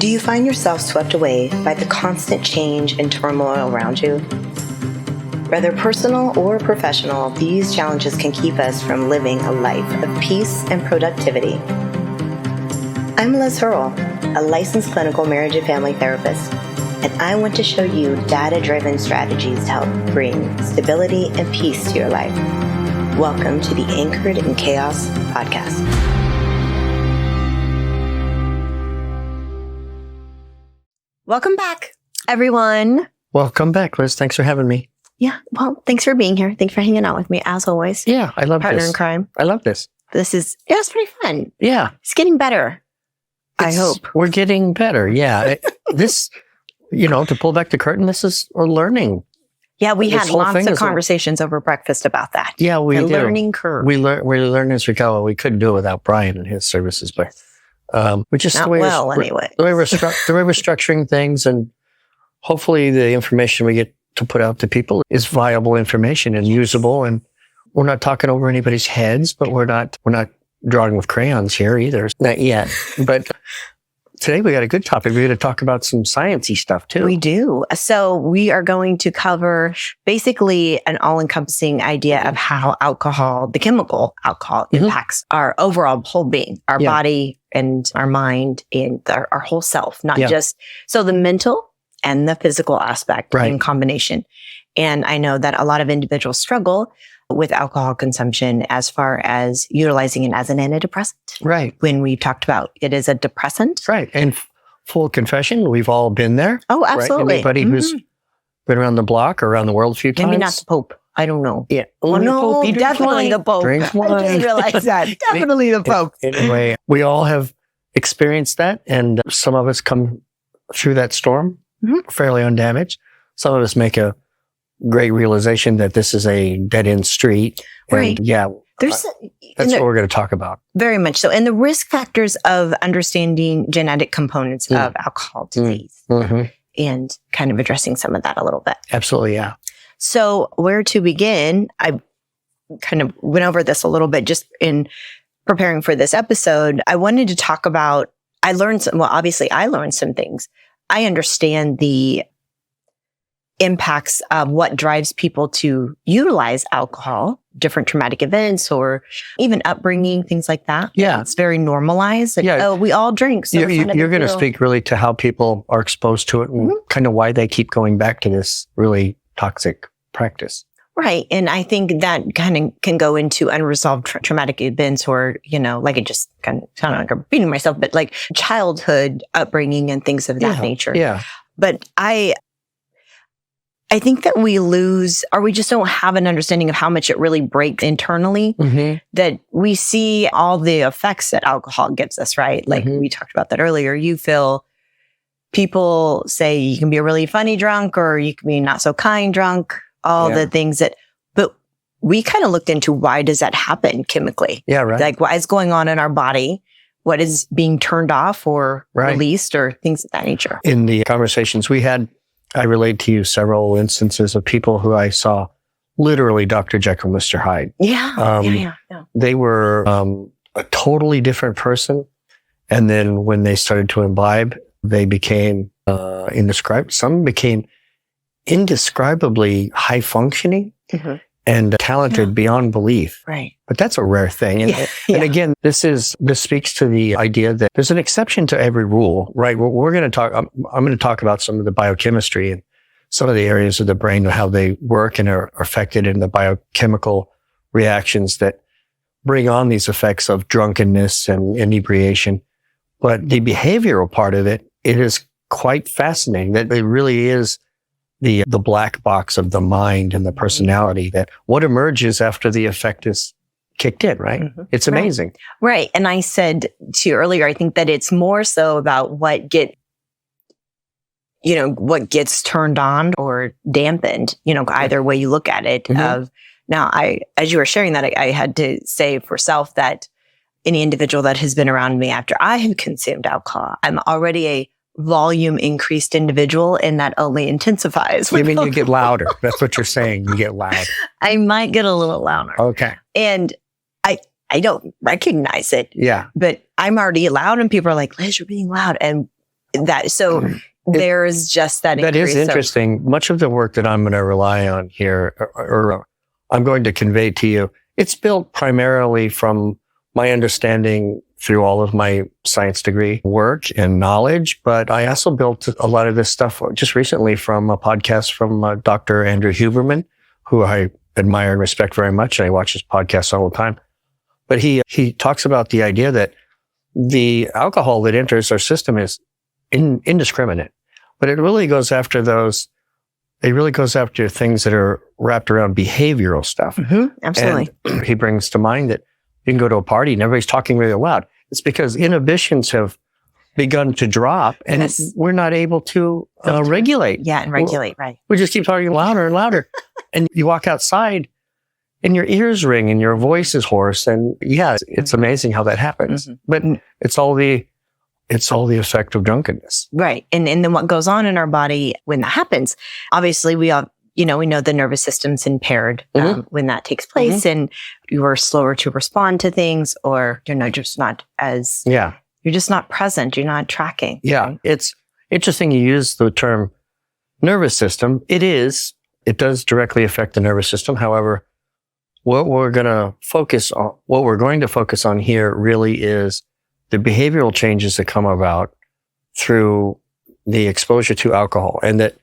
Do you find yourself swept away by the constant change and turmoil around you? Whether personal or professional, these challenges can keep us from living a life of peace and productivity. I'm Liz Hurl, a licensed clinical marriage and family therapist, and I want to show you data-driven strategies to help bring stability and peace to your life. Welcome to the Anchored in Chaos podcast. Welcome back, everyone. Welcome back, Liz. Thanks for having me. Yeah, well, thanks for being here. Thanks for hanging out with me, as always. Yeah, I love Partner this. in crime. I love this. It's pretty fun. Yeah. It's getting better. I hope. We're getting better. Yeah. To pull back the curtain, this is a learning. Yeah, we had lots of conversations over breakfast about that. Yeah, we the do. Learning curve. We learn as we go. We couldn't do it without Brian and his services, but we just Not the way anyway. The way we're structuring things, and hopefully the information we get to put out to people is viable information and usable. And we're not talking over anybody's heads, but we're not drawing with crayons here either. Not yet. But today we got a good topic. We're going to talk about some sciencey stuff too. We do. So we are going to cover basically an all-encompassing idea of how alcohol, the chemical alcohol, impacts our overall whole being, our body and our mind and our whole self, not just so the mental and the physical aspect in combination. And I know that a lot of individuals struggle with alcohol consumption as far as utilizing it as an antidepressant. Right. When we talked about it as a depressant. Right. And full confession, we've all been there. Oh, absolutely. Right? Anybody who's been around the block or around the world a few times. Maybe not the Pope. I don't know. Yeah. Well, no, definitely the Pope. Drinks wine. I didn't realize that. Definitely the Pope. Anyway, we all have experienced that, and some of us come through that storm fairly undamaged. Some of us make a great realization that this is a dead-end street. Right. And that's what we're going to talk about. Very much so. And the risk factors of understanding genetic components of alcohol disease and kind of addressing some of that a little bit. Absolutely, yeah. So where to begin? I kind of went over this a little bit just in preparing for this episode. I wanted to talk about, obviously I learned some things. I understand the impacts of what drives people to utilize alcohol, different traumatic events or even upbringing, things like that. Yeah. It's very normalized. We all drink. So you're going to speak really to how people are exposed to it and kind of why they keep going back to this really toxic practice. Right. And I think that kind of can go into unresolved traumatic events or, like it just kind of sound like I'm repeating myself, but like childhood upbringing and things of that nature. Yeah. But I think that we lose, or we just don't have an understanding of how much it really breaks internally, that we see all the effects that alcohol gives us, right? Like we talked about that earlier. You feel people say you can be a really funny drunk or you can be not so kind drunk, all the things but we kind of looked into why does that happen chemically? Yeah, right. Like what is going on in our body? What is being turned off or released or things of that nature? In the conversations we had, I relayed to you several instances of people who I saw literally Dr. Jekyll, Mr. Hyde. Yeah. They were a totally different person. And then when they started to imbibe, they became some became indescribably high functioning and talented beyond belief. Right. But that's a rare thing. And again, this speaks to the idea that there's an exception to every rule, right? We're going to talk, I'm going to talk about some of the biochemistry and some of the areas of the brain, how they work and are affected in the biochemical reactions that bring on these effects of drunkenness and inebriation. But the behavioral part of it is quite fascinating. That it really is the black box of the mind and the personality, that what emerges after the effect is kicked in, right? It's amazing. Right. And I said to you earlier, I think that it's more so about what gets turned on or dampened, either way you look at it. Now, as you were sharing that, I had to say for self that any individual that has been around me after I have consumed alcohol, I'm already a volume increased individual, and that only intensifies. You mean you get louder? That's what you're saying. You get loud. I might get a little louder. Okay. And I don't recognize it. Yeah. But I'm already loud and people are like, Liz, you're being loud. And There's just that increase. That is interesting. Much of the work that I'm going to rely on here, or I'm going to convey to you, it's built primarily from my understanding through all of my science degree work and knowledge. But I also built a lot of this stuff just recently from a podcast from Dr. Andrew Huberman, who I admire and respect very much. I watch his podcasts all the time. But he talks about the idea that the alcohol that enters our system is indiscriminate, but it really goes after things that are wrapped around behavioral stuff. Mm-hmm, absolutely. And he brings to mind that you can go to a party and everybody's talking really loud. It's because inhibitions have begun to drop and we're not able to regulate. Yeah, and regulate, right. We just keep talking louder and louder. And you walk outside and your ears ring and your voice is hoarse. And it's amazing how that happens. Mm-hmm. But it's all the effect of drunkenness. Right. And then what goes on in our body when that happens, obviously we know the nervous system's impaired when that takes place, and you are slower to respond to things, or you're just not you're just not present. You're not tracking. Yeah. Right? It's interesting you use the term nervous system. It does directly affect the nervous system. However, what we're going to focus on here really is the behavioral changes that come about through the exposure to alcohol, and that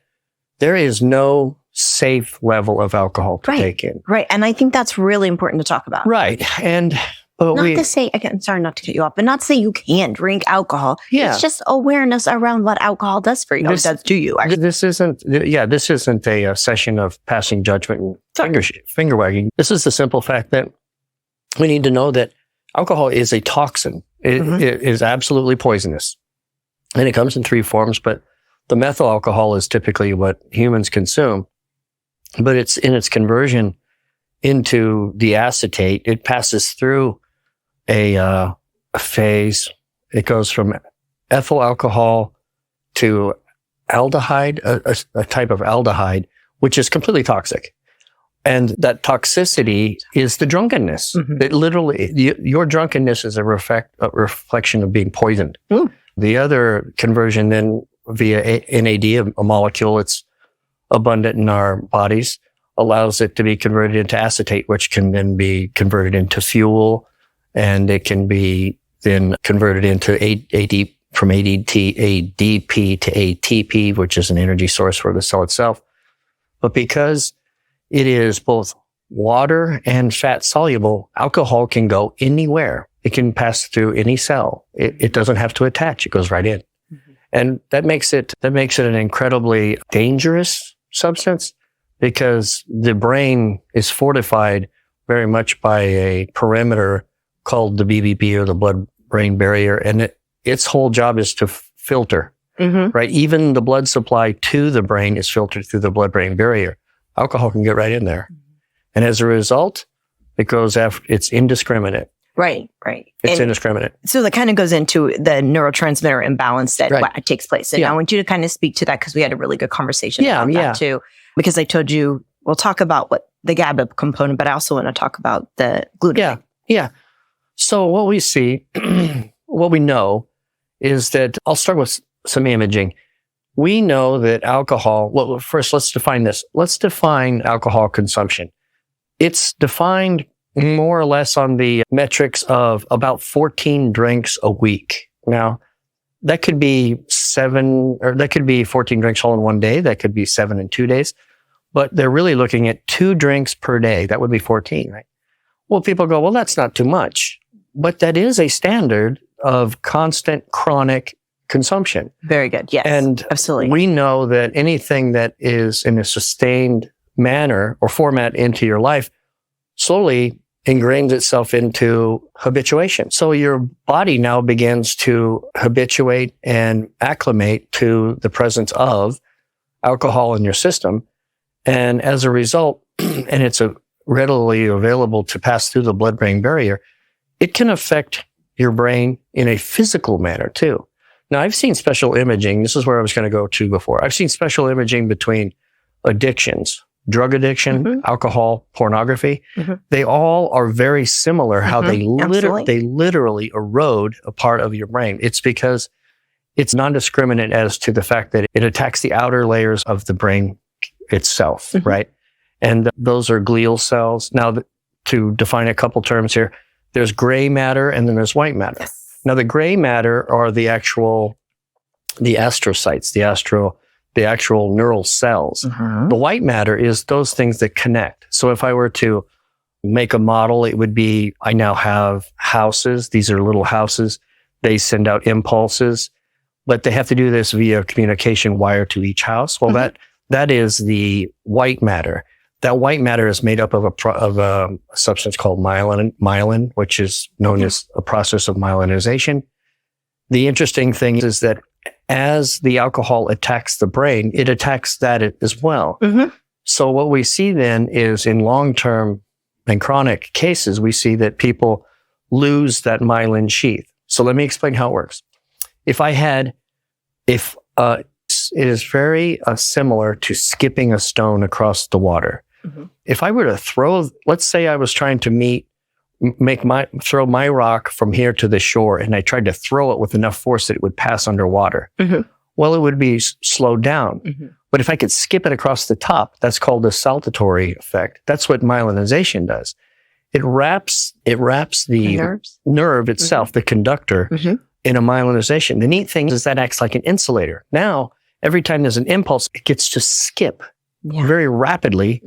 there is no safe level of alcohol to take in. Right. And I think that's really important to talk about. Right. And to say, again, sorry not to cut you off, but not to say you can't drink alcohol. Yeah. It's just awareness around what alcohol does for you. This does to you, actually. This isn't a session of passing judgment and finger wagging. This is the simple fact that we need to know that alcohol is a toxin. It is absolutely poisonous. And it comes in three forms, but the methyl alcohol is typically what humans consume. But it's in its conversion into the acetate. It passes through a phase. It goes from ethyl alcohol to aldehyde, a type of aldehyde, which is completely toxic. And that toxicity is the drunkenness. Mm-hmm. It literally, your drunkenness is a reflection of being poisoned. Mm. The other conversion then via NAD, a molecule it's abundant in our bodies, allows it to be converted into acetate, which can then be converted into fuel, and it can be then converted into from ADP to ATP, which is an energy source for the cell itself. But because it is both water and fat soluble, alcohol can go anywhere. It can pass through any cell. It doesn't have to attach. It goes right in. Mm-hmm. And that makes it an incredibly dangerous substance, because the brain is fortified very much by a perimeter called the BBB, or the blood-brain barrier. And its whole job is to filter, right? Even the blood supply to the brain is filtered through the blood-brain barrier. Alcohol can get right in there. And as a result, it's indiscriminate. Right. It's indiscriminate. So that kind of goes into the neurotransmitter imbalance that takes place. And I want you to kind of speak to that, because we had a really good conversation about that too. Because I told you, we'll talk about what the GABA component, but I also want to talk about the glutamate. Yeah. So what we see, what we know is that, I'll start with some imaging. We know that alcohol, well, first let's define this. Let's define alcohol consumption. It's defined more or less on the metrics of about 14 drinks a week. Now, that could be 14 drinks all in one day. That could be 7 in 2 days. But they're really looking at 2 drinks per day. That would be 14, right? Well, people go, well, that's not too much. But that is a standard of constant chronic consumption. Very good. Yes. And absolutely, we know that anything that is in a sustained manner or format into your life slowly ingrains itself into habituation. So your body now begins to habituate and acclimate to the presence of alcohol in your system. And as a result, and it's readily available to pass through the blood-brain barrier, it can affect your brain in a physical manner too. Now, I've seen special imaging. This is where I was going to go to before. I've seen special imaging between addictions, drug addiction, alcohol, pornography. They all are very similar, how they literally erode a part of your brain. It's because it's non-discriminate as to the fact that it attacks the outer layers of the brain itself, right? And those are glial cells. Now, to define a couple terms here, there's gray matter and then there's white matter. Yes. Now, the gray matter are the astrocytes, the actual neural cells. The white matter is those things that connect. So if I were to make a model, it would be, I now have houses. These are little houses. They send out impulses, but they have to do this via communication wire to each house. Well, that is the white matter. That white matter is made up of a substance called myelin, which is known as a process of myelinization. The interesting thing is that as the alcohol attacks the brain, it attacks that as well. So what we see then is in long-term and chronic cases, we see that people lose that myelin sheath. So let me explain how it works. It is very similar to skipping a stone across the water. If I were to let's say I was trying to throw my rock from here to the shore, and I tried to throw it with enough force that it would pass underwater. Well, it would be slowed down. But if I could skip it across the top, that's called the saltatory effect. That's what myelinization does. It wraps the nerve itself, the conductor, in a myelinization. The neat thing is that acts like an insulator. Now, every time there's an impulse, it gets to skip very rapidly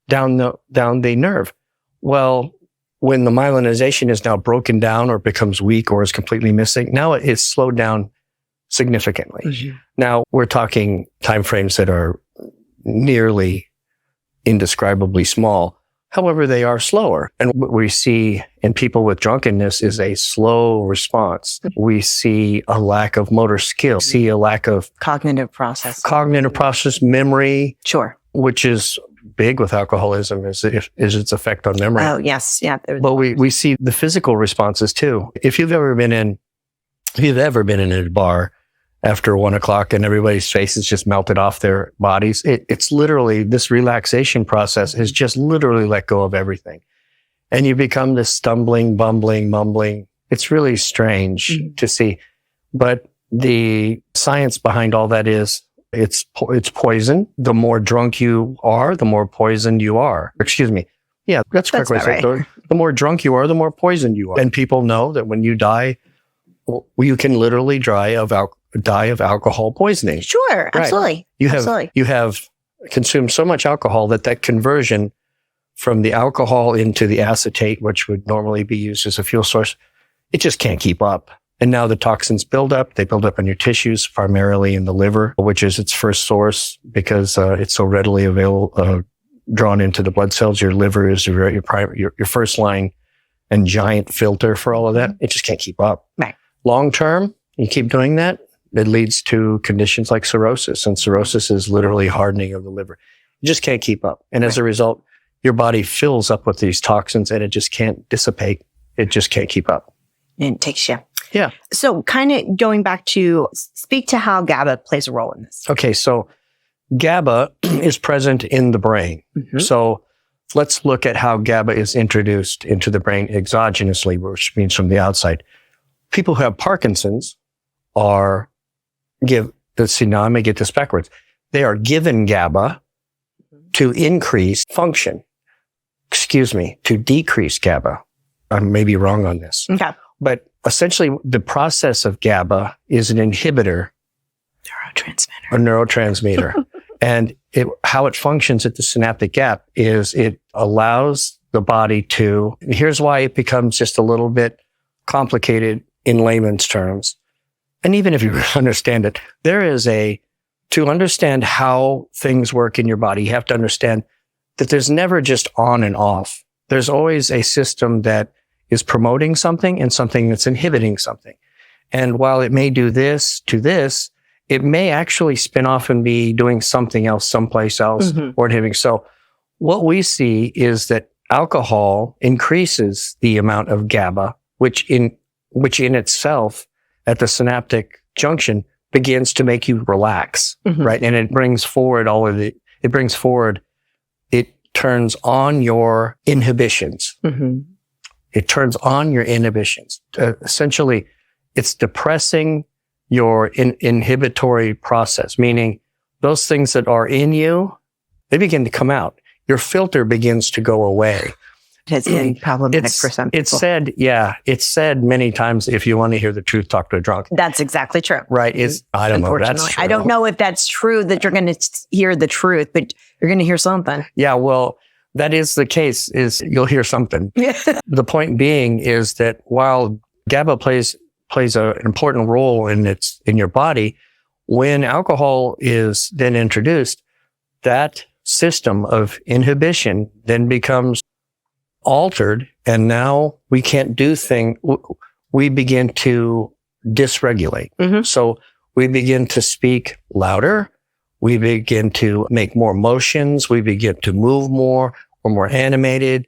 down the nerve. Well, when the myelinization is now broken down or becomes weak or is completely missing, now it's slowed down significantly. Now we're talking timeframes that are nearly indescribably small. However, they are slower. And what we see in people with drunkenness is a slow response. We see a lack of motor skill, see a lack of cognitive process, memory. Sure. Which is big with alcoholism is its effect on memory. Oh, yes. Yeah. But we see the physical responses too. If you've ever been in a bar after 1 o'clock and everybody's face is just melted off their bodies, it's literally, this relaxation process has just literally let go of everything. And you become this stumbling, bumbling, mumbling. It's really strange to see. But the science behind all that is, it's poison. The more drunk you are, the more poisoned you are. Excuse me. Yeah, that's correct. Right. The more drunk you are, the more poisoned you are. And people know that when you die, you can literally die of alcohol poisoning. Sure, right. Absolutely. You have consumed so much alcohol that conversion from the alcohol into the acetate, which would normally be used as a fuel source, it just can't keep up. And now the toxins build up. They build up in your tissues, primarily in the liver, which is its first source because it's so readily available, drawn into the blood cells. Your liver is your first line and giant filter for all of that. It just can't keep up. Right. Long term, you keep doing that, it leads to conditions like cirrhosis. And cirrhosis is literally hardening of the liver. You just can't keep up. And as a result, your body fills up with these toxins and it just can't dissipate. It just can't keep up. And it takes you. Yeah. So kind of going back to speak to how GABA plays a role in this. Okay. So GABA is present in the brain. So let's look at how GABA is introduced into the brain exogenously, which means from the outside. People who have Parkinson's now I may get this backwards. They are given GABA to increase function. To decrease GABA. I may be wrong on this. Okay. But essentially, the process of GABA is an inhibitor. A neurotransmitter. And how it functions at the synaptic gap is it allows the body to, here's why it becomes just a little bit complicated in layman's terms. And even if you understand it, to understand how things work in your body, you have to understand that there's never just on and off. There's always a system that is promoting something and something that's inhibiting something. And while it may do this to this, it may actually spin off and be doing something else someplace else or inhibiting. So what we see is that alcohol increases the amount of GABA, which in itself at the synaptic junction begins to make you relax, right? And it turns on your inhibitions. It turns on your inhibitions. Essentially, it's depressing your inhibitory process, meaning those things that are in you, they begin to come out. Your filter begins to go away. It has been problematic for some people. It's said many times, if you want to hear the truth, talk to a drunk. That's exactly true. Right. I don't know if that's true. I don't know if that's true that you're going to hear the truth, but you're going to hear something. Yeah, well, that is the case, is you'll hear something. The point being is that while GABA plays an important role in your body, when alcohol is then introduced, that system of inhibition then becomes altered, and now we can't do things. We begin to dysregulate. So we begin to speak louder. We begin to make more motions. We begin to move more. We're more animated.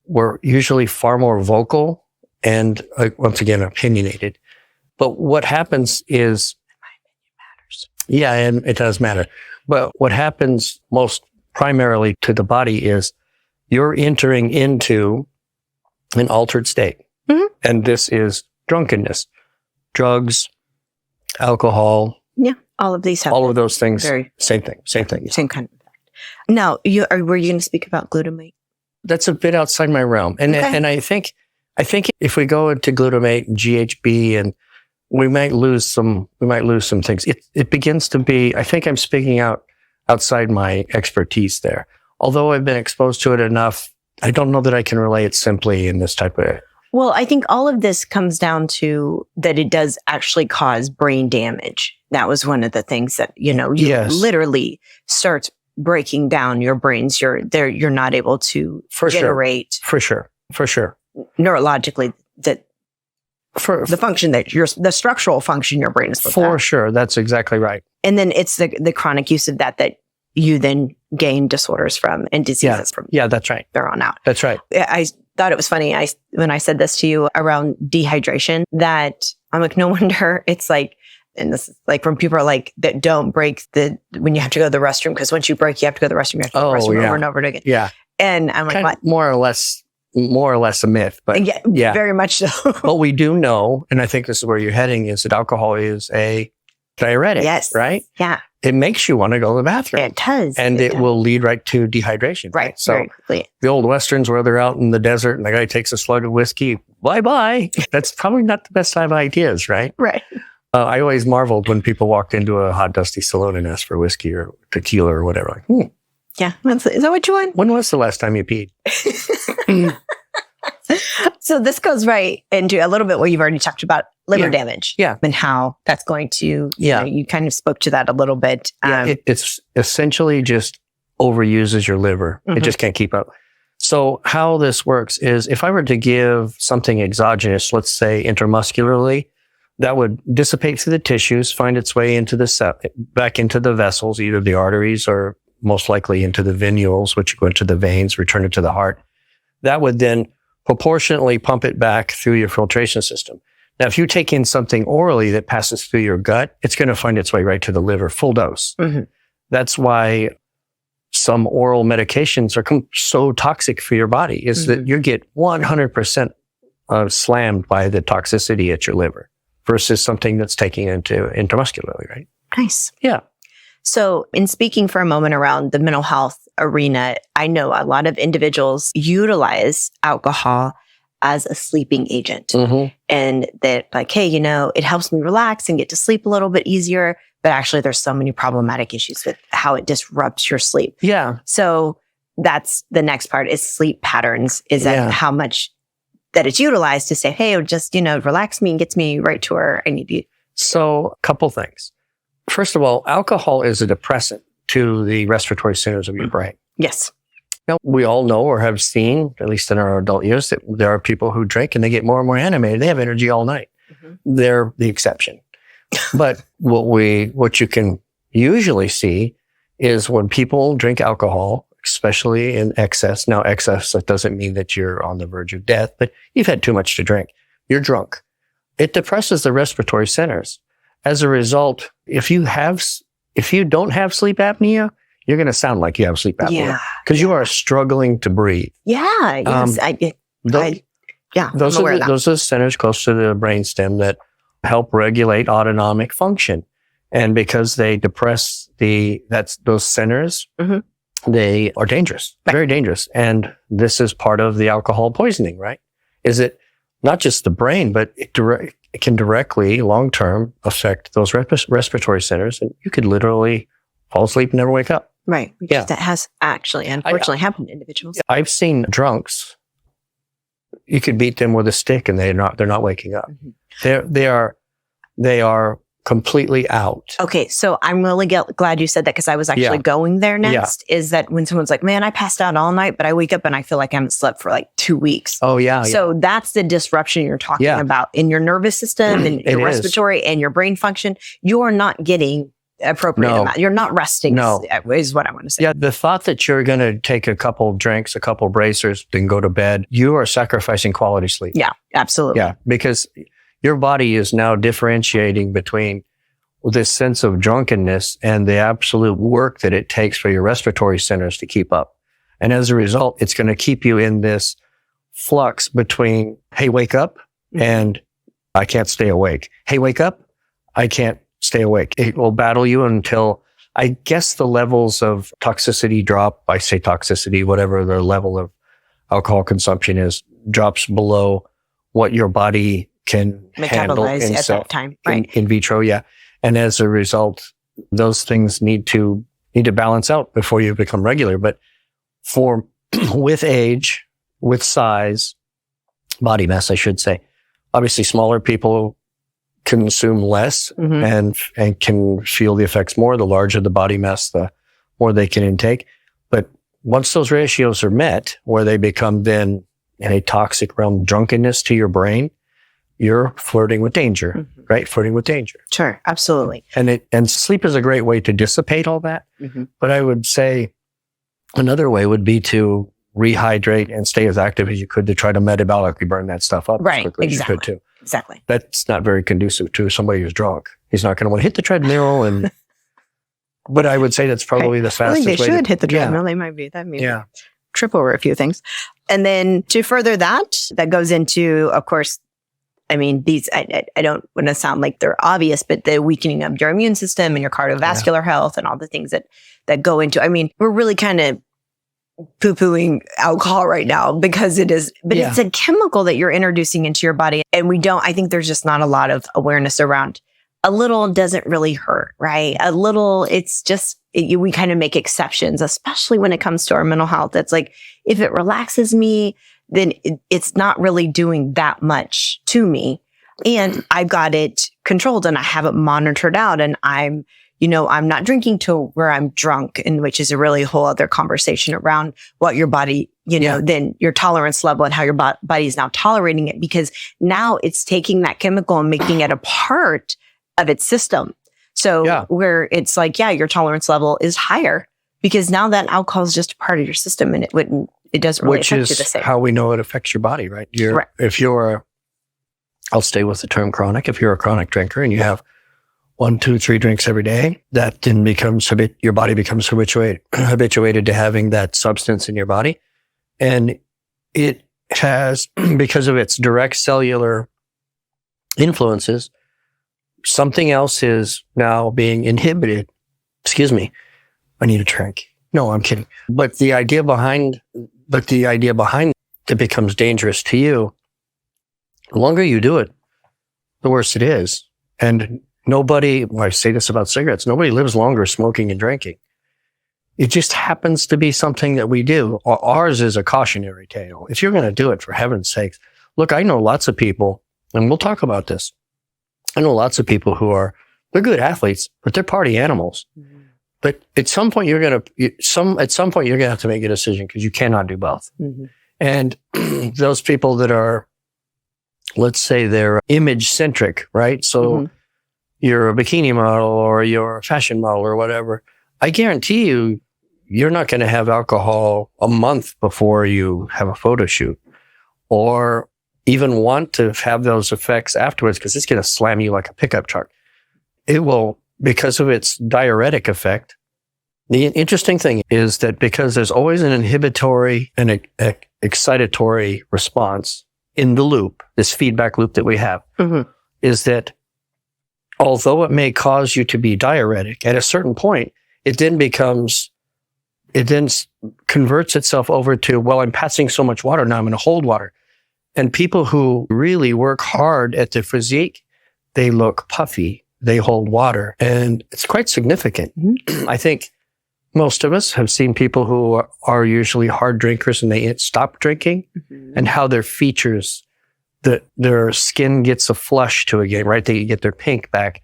We're usually far more vocal and, once again, opinionated. But what happens is, yeah, and it does matter. But what happens most primarily to the body is you're entering into an altered state. And this is drunkenness, drugs, alcohol. Yeah, all of these have all of those things. Same thing. Same kind of effect. Now, were you going to speak about glutamate? That's a bit outside my realm. And I think if we go into glutamate and GHB, and we might lose some things. It begins to be, I think I'm speaking outside my expertise there. Although I've been exposed to it enough, I don't know that I can relay it simply in this type of. Well, I think all of this comes down to that it does actually cause brain damage. That was one of the things that, literally starts breaking down your brains. You're not able to generate. For sure. Neurologically, the function the structural function your brain is supposed to have. For sure. That's exactly right. And then it's the chronic use of that you then gain disorders from and diseases from. Yeah, that's right. There on out. That's right. I thought it was funny when I said this to you around dehydration, that I'm like, no wonder it's like, and this is like when people are like, that don't break when you have to go to the restroom, because once you break, you have to go to the restroom. You have to go to the restroom over and over again. Yeah. And I'm like, what? More or less a myth, but yeah, very much so. But we do know, and I think this is where you're heading, is that alcohol is a diuretic. Yes. Right? Yeah. It makes you want to go to the bathroom. It does. And it will lead right to dehydration. Right. So very quickly. The old Westerns where they're out in the desert and the guy takes a slug of whiskey, bye-bye. That's probably not the best of ideas, right? Right. I always marveled when people walked into a hot, dusty saloon and asked for whiskey or tequila or whatever. Like, Yeah. Is that what you want? When was the last time you peed? So this goes right into a little bit what you've already talked about, liver damage. Yeah. And how that's going to, you kind of spoke to that a little bit. It's essentially just overuses your liver. It just can't keep up. So how this works is if I were to give something exogenous, let's say intramuscularly, that would dissipate through the tissues, find its way into back into the vessels, either the arteries or most likely into the venules, which go into the veins, return it to the heart. That would then proportionately pump it back through your filtration system. Now, if you take in something orally that passes through your gut, it's going to find its way right to the liver, full dose. That's why some oral medications are so toxic for your body, is that you get 100% slammed by the toxicity at your liver versus something that's taking into intramuscularly, right? Nice. Yeah. So in speaking for a moment around the mental health arena, I know a lot of individuals utilize alcohol as a sleeping agent. And that like, hey, it helps me relax and get to sleep a little bit easier. But actually there's so many problematic issues with how it disrupts your sleep. Yeah. So that's the next part is sleep patterns. Is that how much that it's utilized to say, hey, it just, relax me and gets me right to where I need to. So a couple things. First of all, alcohol is a depressant to the respiratory centers of your brain. Yes. Now, we all know or have seen, at least in our adult years, that there are people who drink and they get more and more animated. They have energy all night. They're the exception. But what you can usually see is when people drink alcohol, especially in excess. Now, excess, that doesn't mean that you're on the verge of death, but you've had too much to drink. You're drunk. It depresses the respiratory centers. As a result, if you don't have sleep apnea, you're going to sound like you have sleep apnea because you are struggling to breathe. Yeah. Yes. Those are the centers close to the brainstem that help regulate autonomic function. And because they depress those centers, they are dangerous, very dangerous. And this is part of the alcohol poisoning, right? Is it not just the brain, but it can directly, long-term, affect those respiratory centers. And you could literally fall asleep and never wake up. Right. Yeah. That has actually, unfortunately, happened to individuals. I've seen drunks. You could beat them with a stick and they're not waking up. They are completely out. Okay. So I'm really glad you said that, because I was actually going there next, is that when someone's like, man, I passed out all night, but I wake up and I feel like I haven't slept for like 2 weeks. Oh yeah. So that's the disruption you're talking about in your nervous system and your respiratory and your brain function. You're not getting appropriate amount. You're not resting is what I want to say. Yeah. The thought that you're going to take a couple drinks, a couple bracers, then go to bed, you are sacrificing quality sleep. Yeah, absolutely. Yeah. Because your body is now differentiating between this sense of drunkenness and the absolute work that it takes for your respiratory centers to keep up. And as a result, it's going to keep you in this flux between, hey, wake up, and I can't stay awake. Hey, wake up, I can't stay awake. It will battle you until, I guess, the levels of toxicity drop. I say toxicity, whatever the level of alcohol consumption is, drops below what your body can handle at that time, right? In vitro, yeah. And as a result, those things need to balance out before you become regular. But with age, with size, body mass, I should say, obviously smaller people consume less and can feel the effects more. The larger the body mass, the more they can intake. But once those ratios are met, where they become then in a toxic realm, drunkenness to your brain, you're flirting with danger, right? Flirting with danger. Sure, absolutely. And sleep is a great way to dissipate all that. But I would say another way would be to rehydrate and stay as active as you could to try to metabolically burn that stuff up as quickly as you could too. Exactly. That's not very conducive to somebody who's drunk. He's not going to want to hit the treadmill but I would say that's probably the fastest way. I think they should hit the treadmill. They might be. That may trip over a few things. And then to further that goes into, of course, I mean, I don't want to sound like they're obvious, but the weakening of your immune system and your cardiovascular health and all the things that go into, I mean, we're really kind of poo-pooing alcohol right now because it's a chemical that you're introducing into your body. And I think there's just not a lot of awareness around. A little doesn't really hurt, right? A little, it's just, we kind of make exceptions, especially when it comes to our mental health. It's like, if it relaxes me, then it's not really doing that much to me. And I've got it controlled and I have it monitored out, and I'm not drinking to where I'm drunk, and which is a really whole other conversation around what your body, then your tolerance level and how your body is now tolerating it, because now it's taking that chemical and making it a part of its system. So where it's like, your tolerance level is higher because now that alcohol is just a part of your system, and it doesn't really affect you the same. Which is how we know it affects your body, right? I'll stay with the term chronic. If you're a chronic drinker and you have 1, 2, 3 drinks every day, that then your body becomes habituated to having that substance in your body. And it has, because of its direct cellular influences, something else is now being inhibited. Excuse me. I need a drink. No, I'm kidding. But the idea behind it becomes dangerous to you. The longer you do it, the worse it is. And I say this about cigarettes, nobody lives longer smoking and drinking. It just happens to be something that we do. Ours is a cautionary tale. If you're going to do it, for heaven's sakes, look, I know lots of people, and we'll talk about this. I know lots of people they're good athletes, but they're party animals. But at some point you're going to have to make a decision, because you cannot do both. And those people that are, let's say they're image centric, right? So you're a bikini model or you're a fashion model or whatever. I guarantee you're not going to have alcohol a month before you have a photo shoot, or even want to have those effects afterwards, because it's going to slam you like a pickup truck. It will, because of its diuretic effect. The interesting thing is that because there's always an inhibitory and excitatory response in the loop, this feedback loop that we have, is that although it may cause you to be diuretic, at a certain point, it then converts itself over to, well, I'm passing so much water, now I'm going to hold water. And people who really work hard at their physique, they look puffy, they hold water, and it's quite significant. I think most of us have seen people who are usually hard drinkers and they stop drinking, and how their features, their skin gets a flush to again, right? They get their pink back.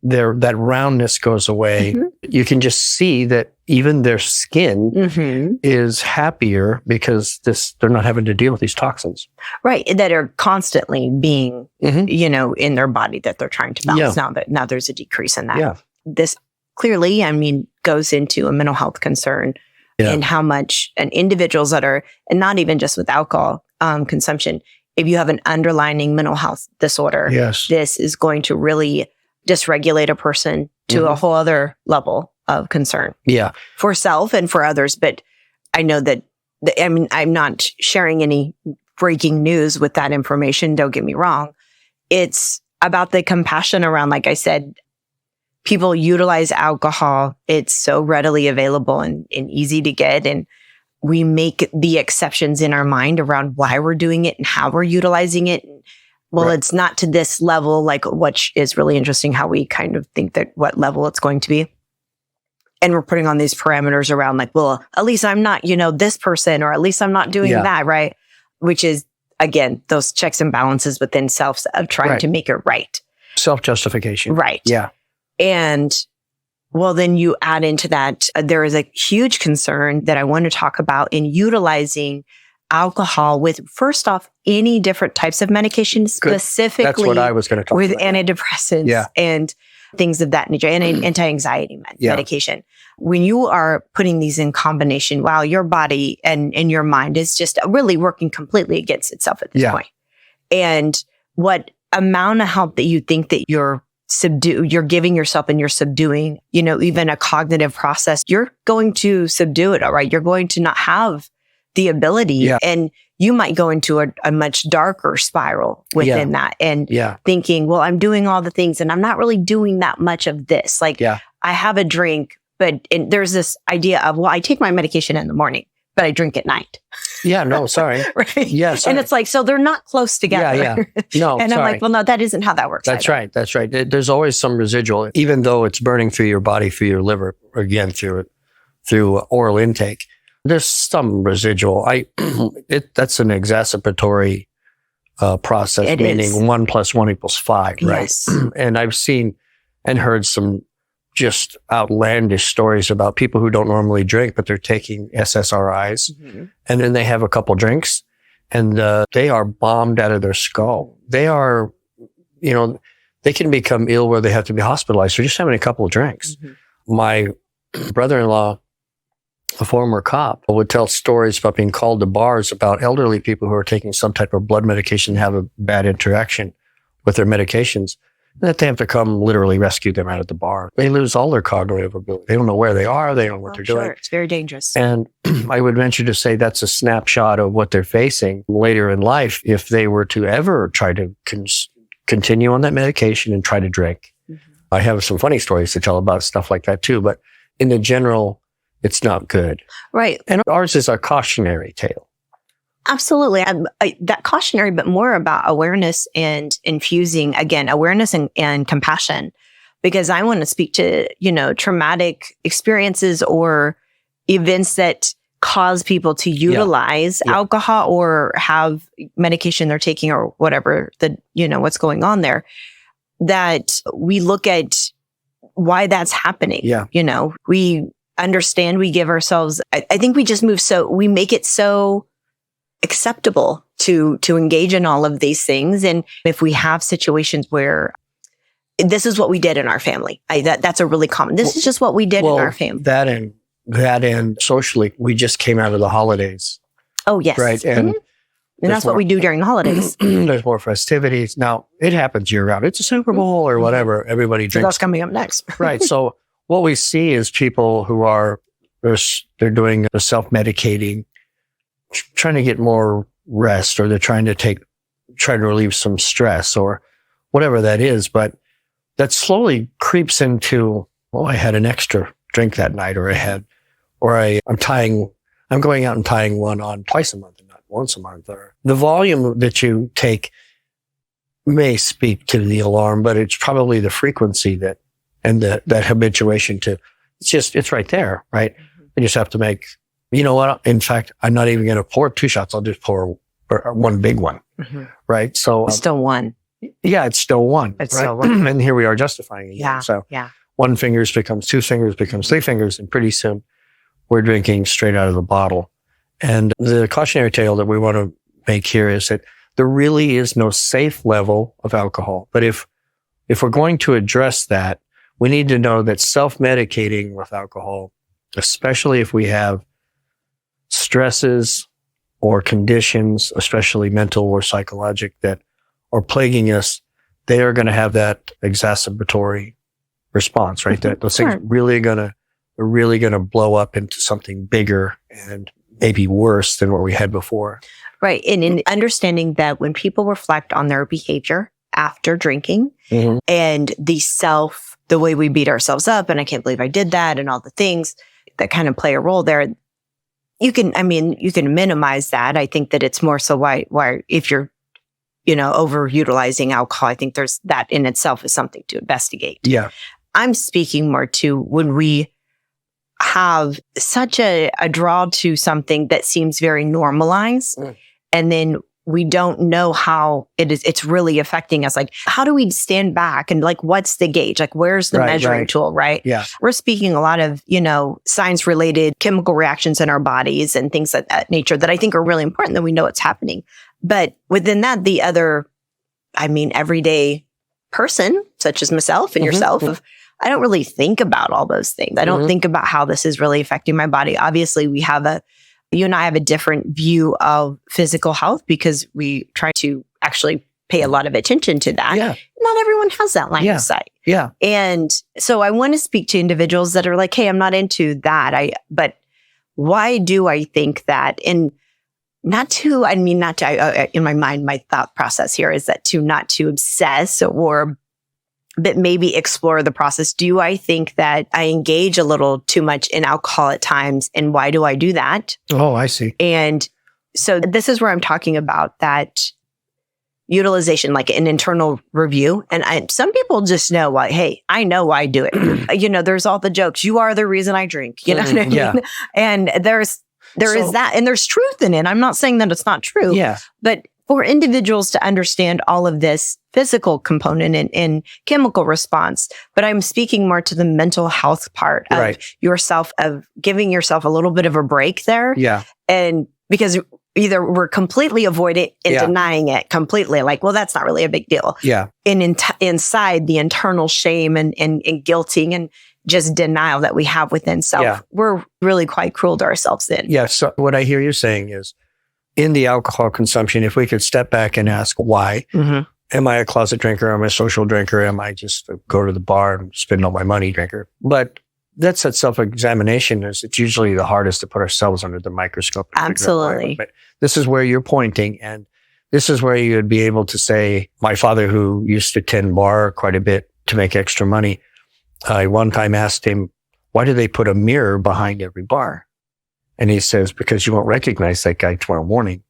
That roundness goes away. You can just see that even their skin is happier because they're not having to deal with these toxins. Right. That are constantly being, in their body that they're trying to balance. Now there's a decrease in that. Yeah. This clearly, goes into a mental health concern and how much individuals that are, and not even just with alcohol consumption, if you have an underlying mental health disorder, this is going to really dysregulate a person to a whole other level of concern. Yeah. For self and for others. But I know that, I'm not sharing any breaking news with that information. Don't get me wrong. It's about the compassion around, like I said, people utilize alcohol. It's so readily available and easy to get. And we make the exceptions in our mind around why we're doing it and how we're utilizing it. Well, it's not to this level, like, which is really interesting how we kind of think that what level it's going to be. And we're putting on these parameters around like, well, at least I'm not, this person, or at least I'm not doing that, right? Which is, again, those checks and balances within self of trying to make it right. Self-justification. Right. Yeah. And well, then you add into that, there is a huge concern that I want to talk about in utilizing alcohol with, first off, any different types of medications, specifically that's what I was going to talk with about. Antidepressants and things of that nature, and anti-anxiety medication. When you are putting these in combination, wow, your body and your mind is just really working completely against itself at this point. And what amount of help that you think that you're giving yourself and you're subduing, even a cognitive process, you're going to subdue it, all right? You're going to not have the ability, and you might go into a much darker spiral within that, and thinking, well, I'm doing all the things and I'm not really doing that much of this. Like, I have a drink, but there's this idea of, well, I take my medication in the morning, but I drink at night. Yeah, no, sorry. Right. Yeah, sorry. And it's like, so they're not close together. Yeah. No, and I'm like, well, no, that isn't how that works. That's right. That's right. There's always some residual, even though it's burning through your body, through your liver, again, through oral intake. There's some residual. That's an exacerbatory process, meaning 1 + 1 = 5, right? Yes. And I've seen and heard some just outlandish stories about people who don't normally drink, but they're taking SSRIs, and then they have a couple drinks, and they are bombed out of their skull. They are, they can become ill where they have to be hospitalized for just having a couple of drinks. My brother-in-law, a former cop, would tell stories about being called to bars about elderly people who are taking some type of blood medication and have a bad interaction with their medications, that they have to come literally rescue them out of the bar. They lose all their cognitive ability. They don't know where they are. They don't know what they're doing. It's very dangerous. And I would venture to say that's a snapshot of what they're facing later in life if they were to ever try to continue on that medication and try to drink. I have some funny stories to tell about stuff like that too, but in the general, it's not good. Right. And ours is a cautionary tale. Absolutely. That cautionary, but more about awareness and infusing, again, awareness and compassion. Because I want to speak to, traumatic experiences or events that cause people to utilize alcohol or have medication they're taking or whatever, what's going on there, that we look at why that's happening. We understand, we give ourselves, I think we just we make it so acceptable to engage in all of these things. And if we have situations where this is what we did in our family, that's a really common, this is just what we did in our family. That and socially, we just came out of the holidays. Oh, yes. Right. And that's what we do during the holidays. There's more festivities. Now, it happens year round. It's a Super Bowl or whatever. Everybody drinks. That's coming up next. Right. So what we see is people who they're doing the self-medicating, trying to get more rest, or they're trying to relieve some stress or whatever that is. But that slowly creeps into, I had an extra drink that night, or I'm going out and tying one on twice a month and not once a month. Or the volume that you take may speak to the alarm, but it's probably the frequency that habituation to, it's right there, right? You just have to make, you know what? In fact, I'm not even going to pour 2 shots. I'll just pour one big one, right? So still one. Yeah, it's still one. It's right? still one. And here we are justifying it. Yeah. So yeah. 1 fingers becomes 2 fingers, becomes 3 fingers, and pretty soon we're drinking straight out of the bottle. And the cautionary tale that we want to make here is that there really is no safe level of alcohol. But if we're going to address that, we need to know that self-medicating with alcohol, especially if we have stresses or conditions, especially mental or psychologic, that are plaguing us, they are going to have that exacerbatory response, right? That those things are really going to blow up into something bigger and maybe worse than what we had before. Right. And in understanding that when people reflect on their behavior after drinking and the way we beat ourselves up, and I can't believe I did that, and all the things that kind of play a role there, you can minimize that. I think that it's more so why if you're, overutilizing alcohol, I think there's that in itself is something to investigate. Yeah. I'm speaking more to when we have such a draw to something that seems very normalized, and then we don't know how it's really affecting us. Like, how do we stand back and what's the gauge? Like, where's the measuring tool, right? Yeah. We're speaking a lot of, science related chemical reactions in our bodies and things of that nature that I think are really important that we know what's happening. But within that, the other, everyday person, such as myself and yourself, I don't really think about all those things. I don't think about how this is really affecting my body. Obviously, you and I have a different view of physical health because we try to actually pay a lot of attention to that. Yeah. Not everyone has that line of sight. Yeah. And so I want to speak to individuals that are like, hey, I'm not into that. But why do I think that? And in my mind, my thought process here is that not to obsess but maybe explore the process. Do I think that I engage a little too much in alcohol at times? And why do I do that? Oh, I see. And so this is where I'm talking about that utilization, like an internal review. And some people just know why, hey, I know why I do it. There's all the jokes. You are the reason I drink. You know what I mean? Yeah. And there is that, and there's truth in it. I'm not saying that it's not true. Yeah. But for individuals to understand all of this physical component and chemical response, but I'm speaking more to the mental health part of yourself, of giving yourself a little bit of a break there. Yeah. And because either we're completely avoiding and denying it completely, like, well, that's not really a big deal. Yeah. And inside the internal shame and guilting and just denial that we have within self, we're really quite cruel to ourselves then. Yeah. So what I hear you saying is, in the alcohol consumption, if we could step back and ask why, am I a closet drinker? Am I a social drinker? Am I just a go to the bar and spend all my money drinker? But that's that self-examination it's usually the hardest to put ourselves under the microscope. Absolutely. But this is where you're pointing, and this is where you would be able to say, my father, who used to tend bar quite a bit to make extra money, I one time asked him, why do they put a mirror behind every bar? And he says, because you won't recognize that guy tomorrow morning.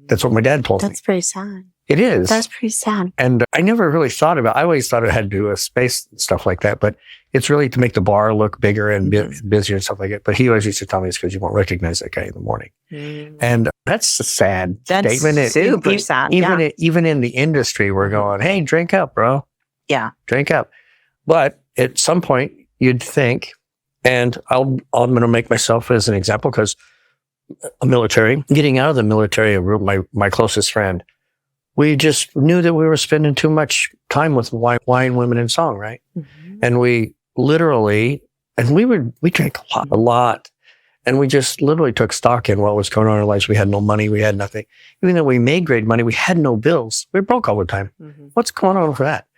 That's what my dad told me. That's pretty sad. It is. That's pretty sad. And I never really thought about it. I always thought it had to do with space and stuff like that. But it's really to make the bar look bigger and busier and stuff like that. But he always used to tell me it's because you won't recognize that guy in the morning. And that's a sad statement. Super sad. Even in the industry, we're going, hey, drink up, bro. Yeah. Drink up. But at some point, you'd think, and I'm going to make myself as an example because getting out of the military, my closest friend, we just knew that we were spending too much time with wine, women, and song, right? And we literally, we drank a lot. And we just literally took stock in what was going on in our lives. We had no money. We had nothing. Even though we made great money, we had no bills. We were broke all the time. What's going on with that?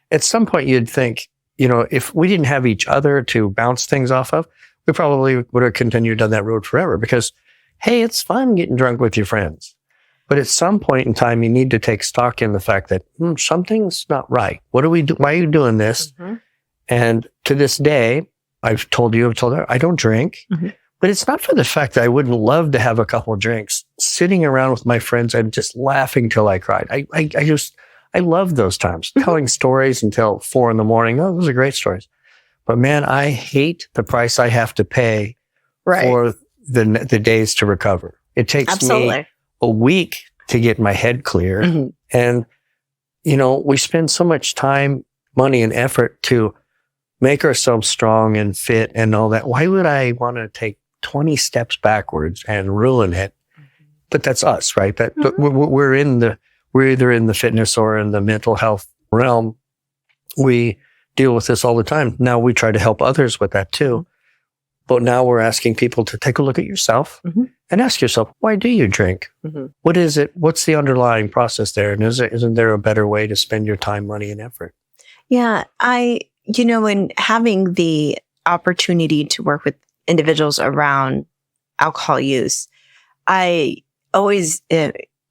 At some point, you'd think, if we didn't have each other to bounce things off of, we probably would have continued down that road forever because, hey, it's fun getting drunk with your friends. But at some point in time, you need to take stock in the fact that something's not right. What do we do? Why are you doing this? Mm-hmm. And to this day, I've told her, I don't drink. Mm-hmm. But it's not for the fact that I wouldn't love to have a couple of drinks, sitting around with my friends and just laughing till I cried. I love those times, telling stories until 4 a.m. Oh, those are great stories. But man, I hate the price I have to pay for the days to recover. It takes me a week to get my head clear. Mm-hmm. And, we spend so much time, money, and effort to make ourselves strong and fit and all that. Why would I want to take 20 steps backwards and ruin it? Mm-hmm. But that's us, right? That we're either in the fitness or in the mental health realm. We deal with this all the time. Now we try to help others with that too. Mm-hmm. But now we're asking people to take a look at yourself and ask yourself, why do you drink? Mm-hmm. What is it? What's the underlying process there? And isn't there a better way to spend your time, money, and effort? Yeah. In having the opportunity to work with individuals around alcohol use, I always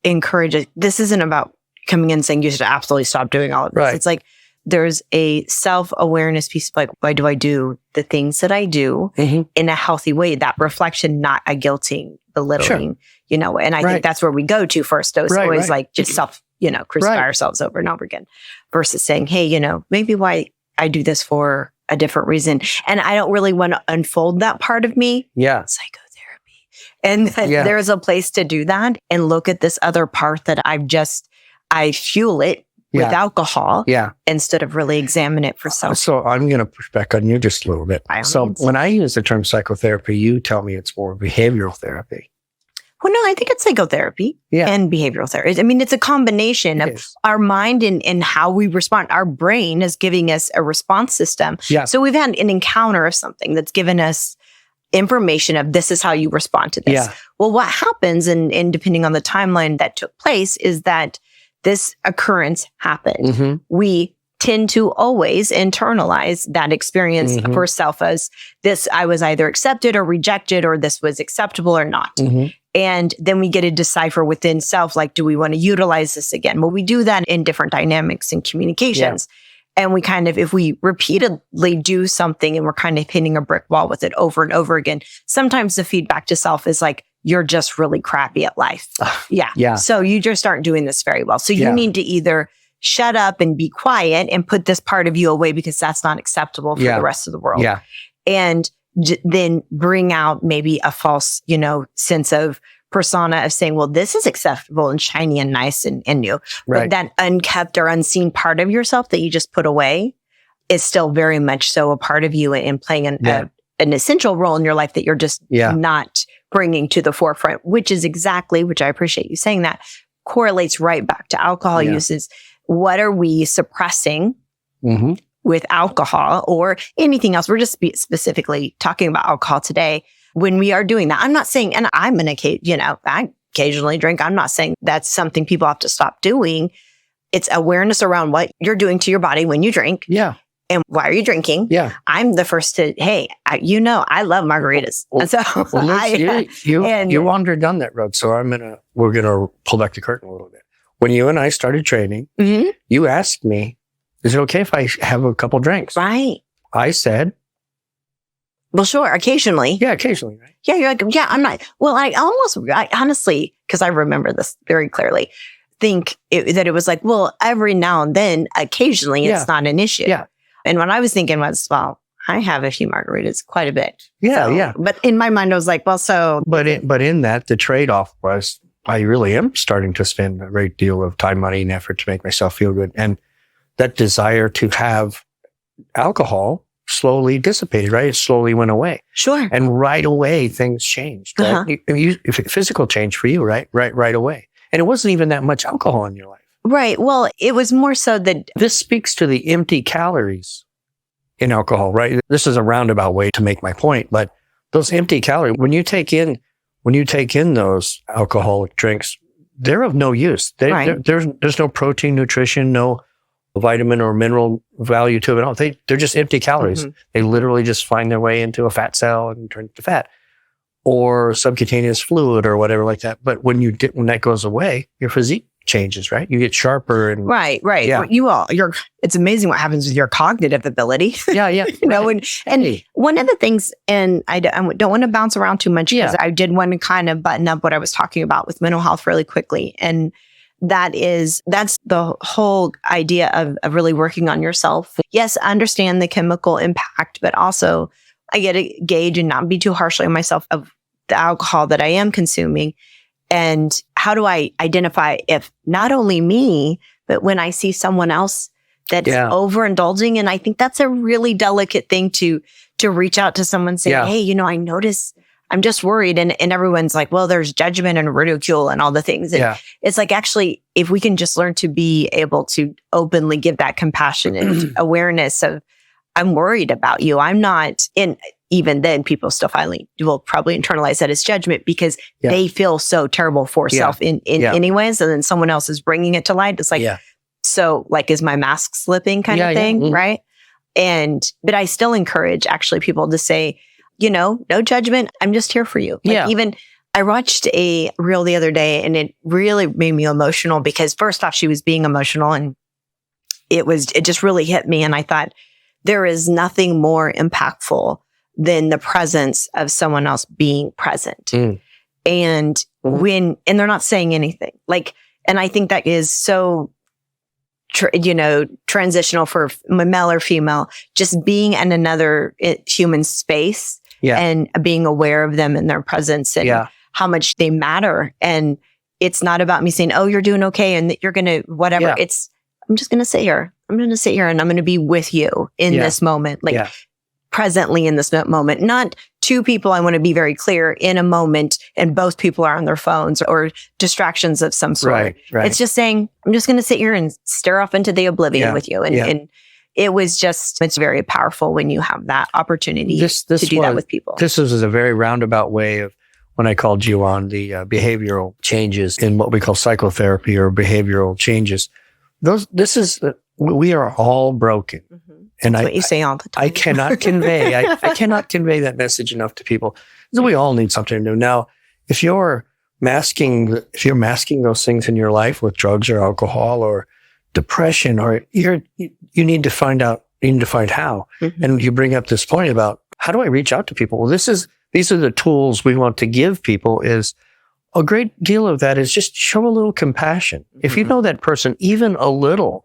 encourage it. This isn't about coming in and saying you should absolutely stop doing all of this. Right. It's like there's a self-awareness piece of like, why do I do the things that I do in a healthy way? That reflection, not a guilting, belittling, and I think that's where we go to first. It's always like just self, crucify ourselves over and over again versus saying, hey, maybe why I do this for a different reason. And I don't really want to unfold that part of me. Yeah. Psychotherapy. And there's a place to do that and look at this other part that I fuel it with alcohol instead of really examine it for self. So I'm going to push back on you just a little bit. When I use the term psychotherapy, you tell me it's more behavioral therapy. Well, no, I think it's psychotherapy and behavioral therapy. I mean, it's a combination of our mind and how we respond. Our brain is giving us a response system. Yeah. So we've had an encounter of something that's given us information of this is how you respond to this. Yeah. Well, what happens, and depending on the timeline that took place, is that this occurrence happened. Mm-hmm. We tend to always internalize that experience for self as this, I was either accepted or rejected, or this was acceptable or not. Mm-hmm. And then we get to decipher within self, like, do we want to utilize this again? Well, we do that in different dynamics and communications. Yeah. And we kind of, if we repeatedly do something and we're kind of hitting a brick wall with it over and over again, sometimes the feedback to self is like, you're just really crappy at life. Yeah. So you just aren't doing this very well. So you need to either shut up and be quiet and put this part of you away because that's not acceptable for the rest of the world. Yeah. And then bring out maybe a false, sense of persona of saying, well, this is acceptable and shiny and nice and new. Right. But that unkept or unseen part of yourself that you just put away is still very much so a part of you and playing an essential role in your life that you're just not bringing to the forefront, which I appreciate you saying that, correlates right back to alcohol uses. What are we suppressing with alcohol or anything else? We're just specifically talking about alcohol today. When we are doing that, I'm not saying, and I'm an I occasionally drink. I'm not saying that's something people have to stop doing. It's awareness around what you're doing to your body when you drink. Yeah. And why are you drinking? Yeah. I'm the first to, hey, I love margaritas. And so you wandered down that road. So we're going to pull back the curtain a little bit. When you and I started training, you asked me, is it okay if I have a couple drinks? Right. I said, well, sure. Occasionally. Yeah, occasionally. Right? Yeah. You're like, yeah, I'm not. Well, I honestly, because I remember this very clearly, think that it was like, well, every now and then, occasionally, it's not an issue. Yeah. And what I was thinking was, well, I have a few margaritas, quite a bit. Yeah, yeah. But in my mind, I was like, well, so. But in that, the trade-off was, I really am starting to spend a great deal of time, money, and effort to make myself feel good. And that desire to have alcohol slowly dissipated, right? It slowly went away. Sure. And right away, things changed. Right? Physical change for you, right? Right away. And it wasn't even that much alcohol in your life. Right. Well, it was more so that this speaks to the empty calories in alcohol, right? This is a roundabout way to make my point, but those empty calories, when you take in those alcoholic drinks, they're of no use. There's no protein, nutrition, no vitamin or mineral value to it all. They're just empty calories. Mm-hmm. They literally just find their way into a fat cell and turn to fat. or subcutaneous fluid or whatever like that. But when that goes away, your physique changes, right? You get sharper and right. Yeah. It's amazing what happens with your cognitive ability. Yeah. And one of the things, and I don't want to bounce around too much because I did want to kind of button up what I was talking about with mental health really quickly. And that's the whole idea of really working on yourself. Yes, understand the chemical impact, but also I get to gauge and not be too harshly on myself of the alcohol that I am consuming. And how do I identify if not only me, but when I see someone else that's overindulging? And I think that's a really delicate thing to reach out to someone and say, hey, I notice I'm just worried. And everyone's like, well, there's judgment and ridicule and all the things. And it's like, actually, if we can just learn to be able to openly give that compassion and awareness of, I'm worried about you. I'm not in. Even then, people still finally will probably internalize that as judgment because they feel so terrible for self in anyways. And then someone else is bringing it to light. It's like, so like, is my mask slipping kind of thing? Right. But I still encourage actually people to say, no judgment. I'm just here for you. Like even I watched a reel the other day and it really made me emotional because first off, she was being emotional and it just really hit me. And I thought there is nothing more impactful than the presence of someone else being present. And and they're not saying anything and I think that is so, transitional for male or female, just being in another human space and being aware of them and their presence and how much they matter. And it's not about me saying, oh, you're doing okay. And that you're going to, whatever. I'm just going to sit here. I'm going to sit here and I'm going to be with you in this moment. Presently in this moment, not two people. I want to be very clear in a moment and both people are on their phones or distractions of some sort. Right. It's just saying, I'm just going to sit here and stare off into the oblivion with you. And it was it's very powerful when you have that opportunity to do that with people. This is a very roundabout way of when I called you on the behavioral changes in what we call psychotherapy or behavioral changes. We are all broken. And that's what you say all the time. I cannot convey that message enough to people. So we all need something to do. Now, if you're masking those things in your life with drugs or alcohol or depression, or you need to find how. And you bring up this point about how do I reach out to people? Well, these are the tools we want to give people. Is a great deal of that is just show a little compassion. If you know that person even a little,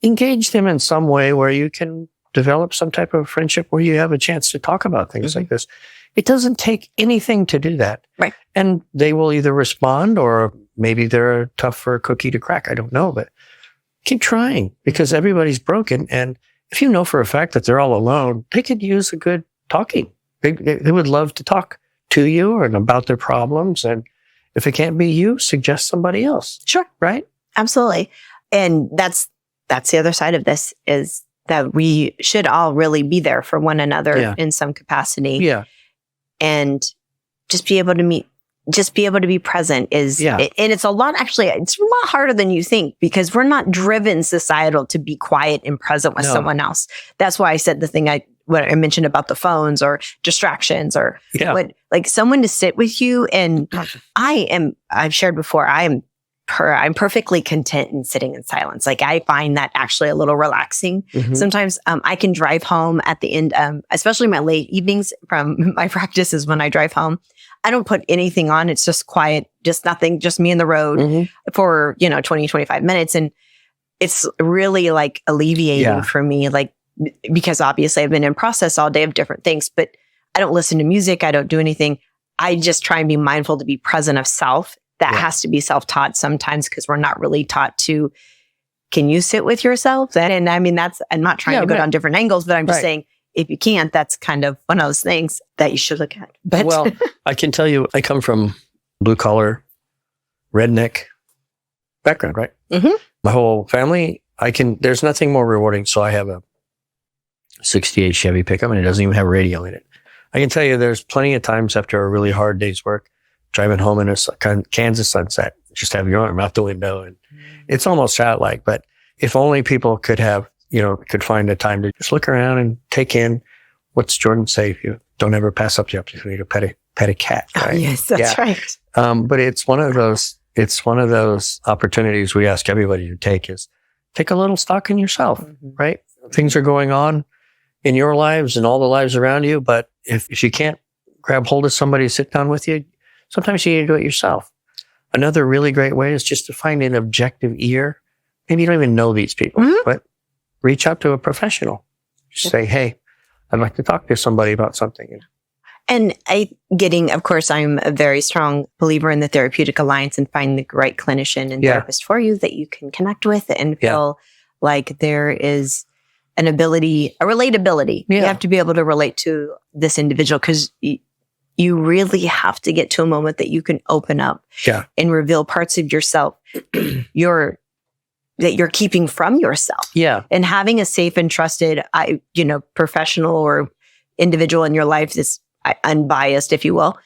engage them in some way where you can develop some type of friendship where you have a chance to talk about things like this. It doesn't take anything to do that. Right. And they will either respond or maybe they're tough for a cookie to crack. I don't know, but keep trying because everybody's broken. And if you know for a fact that they're all alone, they could use a good talking. They would love to talk to you and about their problems. And if it can't be you, suggest somebody else. Sure. Right? Absolutely. And that's the other side of this is that we should all really be there for one another in some capacity. Yeah. And just be able to be present and it's a lot, actually, it's a lot harder than you think because we're not driven societal to be quiet and present with someone else. That's why I said the thing what I mentioned about the phones or distractions or like someone to sit with you. And I've shared before, I'm perfectly content in sitting in silence. Like I find that actually a little relaxing. Sometimes I can drive home at the end, especially my late evenings from my practices when I drive home. I don't put anything on. It's just quiet, just nothing, just me in the road for, 20, 25 minutes. And it's really like alleviating for me, like, because obviously I've been in process all day of different things, but I don't listen to music. I don't do anything. I just try and be mindful to be present of self. That has to be self-taught sometimes because we're not really taught to, can you sit with yourself? And I mean, I'm not trying to go down different angles, but I'm just saying, if you can't, that's kind of one of those things that you should look at. But well, I can tell you, I come from blue collar, redneck background, right? My whole family, there's nothing more rewarding. So I have a 68 Chevy pickup and it doesn't even have a radio in it. I can tell you there's plenty of times after a really hard day's work, driving home in a Kansas sunset, just have your arm out the window. And it's almost childlike, but if only people could find a time to just look around and take in what's Jordan say, if you don't ever pass up the opportunity to pet a cat, right? Oh, yes, that's right. But it's one of those opportunities we ask everybody to take is take a little stock in yourself, right? Things are going on in your lives and all the lives around you, but if you can't grab hold of somebody to sit down with you, sometimes you need to do it yourself. Another really great way is just to find an objective ear. Maybe you don't even know these people, but reach out to a professional. Just say, hey, I'd like to talk to somebody about something. And of course, I'm a very strong believer in the therapeutic alliance and finding the right clinician and therapist for you that you can connect with and feel like there is a relatability. You have to be able to relate to this individual because you really have to get to a moment that you can open up and reveal parts of yourself that you're keeping from yourself. Yeah. And having a safe and trusted, professional or individual in your life that's unbiased, if you will,